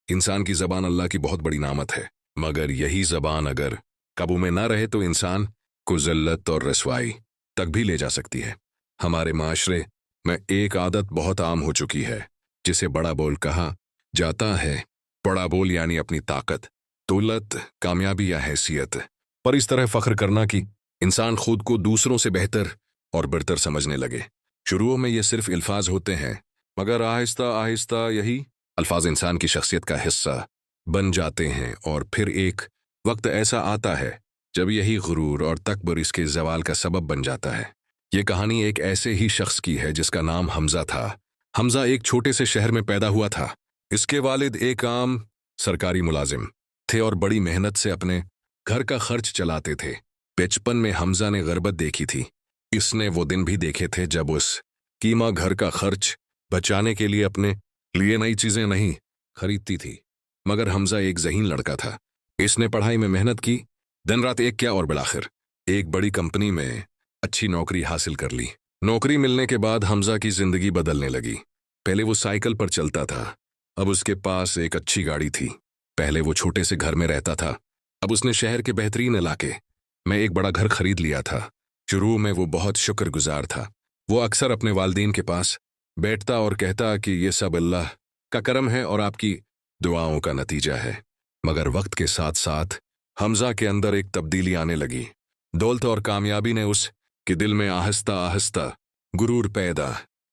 इंसान की ज़बान अल्लाह की बहुत बड़ी नामत है, मगर यही ज़बान अगर काबू में ना रहे तो इंसान को ज़िल्लत और रसवाई तक भी ले जा सकती है। हमारे माशरे में एक आदत बहुत आम हो चुकी है, जिसे बड़ा बोल कहा जाता है। बड़ा बोल यानी अपनी ताकत, दौलत, कामयाबी या हैसियत पर इस तरह फ़ख्र करना कि इंसान खुद को दूसरों से बेहतर और बरतर समझने लगे। शुरू में ये सिर्फ अल्फाज होते हैं, मगर आहिस्ता आहिस्ता यही अल्फाज इंसान की शख्सियत का हिस्सा बन जाते हैं, और फिर एक वक्त ऐसा आता है जब यही गुरूर और तकबर इसके ज़वाल का सबब बन जाता है। ये कहानी एक ऐसे ही शख्स की है जिसका नाम हमज़ा था। हमज़ा एक छोटे से शहर में पैदा हुआ था। इसके वालिद एक आम सरकारी मुलाजिम थे और बड़ी मेहनत से अपने घर का खर्च चलाते थे। बचपन में हमज़ा ने गुर्बत देखी थी। इसने वो दिन भी देखे थे जब उस कीमा घर का खर्च बचाने के लिए अपने लिए नई चीज़ें नहीं खरीदती थी। मगर हमज़ा एक ज़हीन लड़का था। इसने पढ़ाई में मेहनत की, दिन रात एक क्या, और बिलाखिर एक बड़ी कंपनी में अच्छी नौकरी हासिल कर ली। नौकरी मिलने के बाद हमज़ा की ज़िंदगी बदलने लगी। पहले वो साइकिल पर चलता था, अब उसके पास एक अच्छी गाड़ी थी। पहले वो छोटे से घर में रहता था, अब उसने शहर के बेहतरीन इलाके में एक बड़ा घर खरीद लिया था। शुरू में वो बहुत शुक्रगुजार था। वो अक्सर अपने वालिदैन के पास बैठता और कहता कि ये सब अल्लाह का करम है और आपकी दुआओं का नतीजा है। मगर वक्त के साथ साथ हमज़ा के अंदर एक तब्दीली आने लगी। दौलत और कामयाबी ने उसके दिल में आहिस्ता आहिस्ता गुरूर पैदा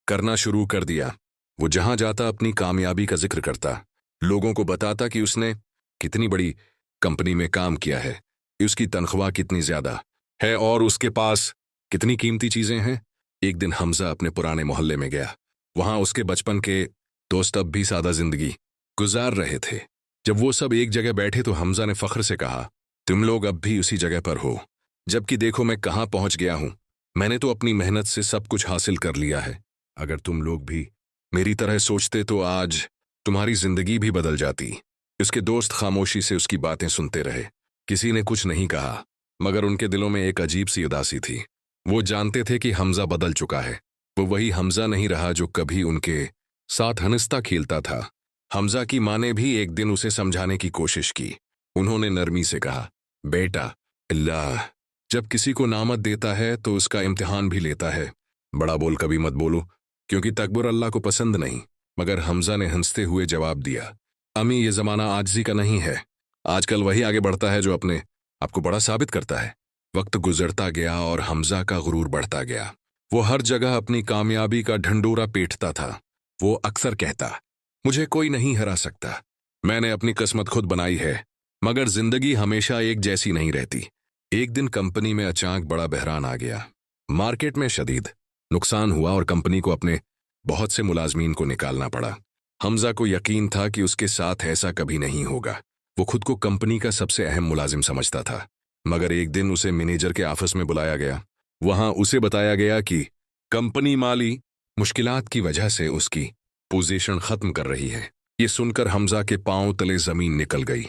करना शुरू कर दिया। वो जहां जाता अपनी कामयाबी का जिक्र करता, लोगों को बताता कि उसने कितनी बड़ी कंपनी में काम किया है, उसकी तनख्वाह कितनी ज्यादा है और उसके पास कितनी कीमती चीजें हैं। एक दिन हमज़ा अपने पुराने मोहल्ले में गया। वहां उसके बचपन के दोस्त अब भी सादा जिंदगी गुजार रहे थे। जब वो सब एक जगह बैठे तो हमज़ा ने फख्र से कहा, तुम लोग अब भी उसी जगह पर हो, जबकि देखो मैं कहाँ पहुंच गया हूं। मैंने तो अपनी मेहनत से सब कुछ हासिल कर लिया है। अगर तुम लोग भी मेरी तरह सोचते तो आज तुम्हारी जिंदगी भी बदल जाती। उसके दोस्त खामोशी से उसकी बातें सुनते रहे। किसी ने कुछ नहीं कहा, मगर उनके दिलों में एक अजीब सी उदासी थी। वो जानते थे कि हमज़ा बदल चुका है। वो वही हमज़ा नहीं रहा जो कभी उनके साथ हंसता खेलता था। हमज़ा की माँ ने भी एक दिन उसे समझाने की कोशिश की। उन्होंने नरमी से कहा, बेटा, अल्लाह जब किसी को नामत देता है तो उसका इम्तिहान भी लेता है। बड़ा बोल कभी मत बोलो, क्योंकि तकबर अल्लाह को पसंद नहीं। मगर हमज़ा ने हंसते हुए जवाब दिया, अम्मी ये ज़माना आजिज़ी का नहीं है। आजकल वही आगे बढ़ता है जो अपने आपको बड़ा साबित करता है। वक्त गुजरता गया और हमज़ा का गुरूर बढ़ता गया। वो हर जगह अपनी कामयाबी का ढंडोरा पीटता था। वो अक्सर कहता, मुझे कोई नहीं हरा सकता, मैंने अपनी किस्मत खुद बनाई है। मगर जिंदगी हमेशा एक जैसी नहीं रहती। एक दिन कंपनी में अचानक बड़ा बहरान आ गया। मार्केट में शदीद नुकसान हुआ और कंपनी को अपने बहुत से मुलाजमीन को निकालना पड़ा। हमज़ा को यकीन था कि उसके साथ ऐसा कभी नहीं होगा। वो खुद को कंपनी का सबसे अहम मुलाजिम समझता था। मगर एक दिन उसे मैनेजर के ऑफिस में बुलाया गया। वहां उसे बताया गया कि कंपनी माली मुश्किलात की वजह से उसकी पोजीशन खत्म कर रही है। ये सुनकर हमज़ा के पांव तले जमीन निकल गई।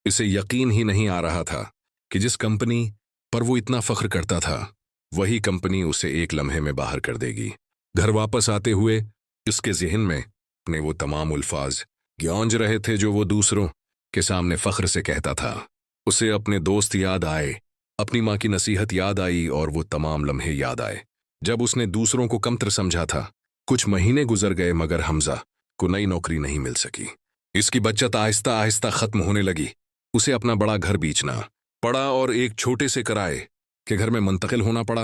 इसे यकीन ही नहीं आ रहा था कि जिस कंपनी पर वो इतना फख्र करता था, वही कंपनी उसे एक लम्हे में बाहर कर देगी। घर वापस आते हुए इसके ज़हन में अपने वो तमाम अल्फाज गूंज रहे थे जो वो दूसरों के सामने फख्र से कहता था। उसे अपने दोस्त याद आए, अपनी माँ की नसीहत याद आई और वो तमाम लम्हे याद आए जब उसने दूसरों को कमतर समझा था। कुछ महीने गुजर गए मगर हमज़ा को नई नौकरी नहीं मिल सकी। इसकी बचत आहिस्ता आहिस्ता खत्म होने लगी। उसे अपना बड़ा घर बेचना पड़ा और एक छोटे से किराए के घर में मुंतकिल होना पड़ा।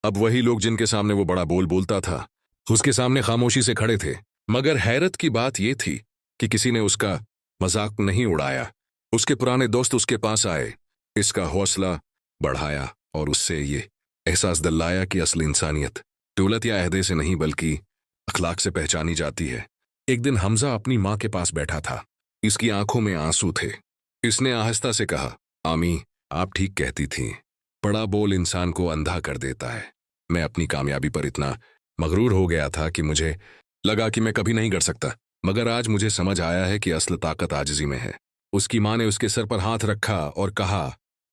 अब वही लोग जिनके सामने वो बड़ा बोल बोलता था, उसके सामने खामोशी से खड़े थे। मगर हैरत की बात यह थी कि किसी ने उसका मजाक नहीं उड़ाया। उसके पुराने दोस्त उसके पास आए, इसका हौसला बढ़ाया और उससे ये एहसास दिलाया कि असल इंसानियत दौलत या अहदे से नहीं बल्कि अखलाक से पहचानी जाती है। एक दिन हमज़ा अपनी माँ के पास बैठा था। इसकी आंखों में आंसू थे। इसने आहिस्ता से कहा, आमी, आप ठीक कहती थीं, बड़ा बोल इंसान को अंधा कर देता है। मैं अपनी कामयाबी पर इतना मगरूर हो गया था कि मुझे लगा कि मैं कभी नहीं कर सकता। मगर आज मुझे समझ आया है कि असल ताकत आजिज़ी में है। उसकी माँ ने उसके सर पर हाथ रखा और कहा,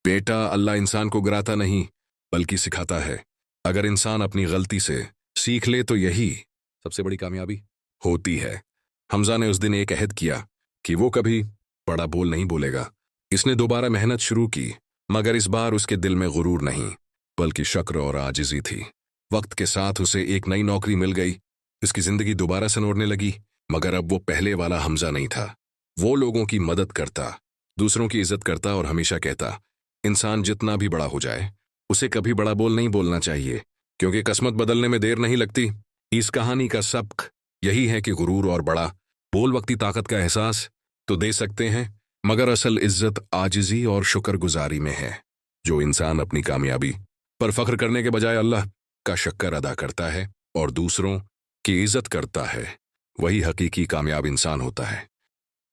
बेटा, अल्लाह इंसान को गिराता नहीं बल्कि सिखाता है। अगर इंसान अपनी गलती से सीख ले तो यही सबसे बड़ी कामयाबी होती है। हमज़ा ने उस दिन एक अहद किया कि वो कभी बड़ा बोल नहीं बोलेगा। इसने दोबारा मेहनत शुरू की, मगर इस बार उसके दिल में गुरूर नहीं, बल्कि शक्र और आजिज़ी थी। वक्त के साथ उसे एक नई नौकरी मिल गई। उसकी जिंदगी दोबारा सनोरने लगी, मगर अब वो पहले वाला हमजा नहीं था। वो लोगों की मदद करता, दूसरों की इज्जत करता और हमेशा कहता, इंसान जितना भी बड़ा हो जाए, उसे कभी बड़ा बोल नहीं बोलना चाहिए, क्योंकि किस्मत बदलने में देर नहीं लगती। इस कहानी का सबक यही है कि गुरूर और बड़ा बोल वक्ती ताकत का एहसास तो दे सकते हैं, मगर असल इज्जत आजिज़ी और शुक्रगुजारी में है। जो इंसान अपनी कामयाबी पर फख्र करने के बजाय अल्लाह का शक्र अदा करता है और दूसरों की इज्जत करता है, वही हकीकी कामयाब इंसान होता है।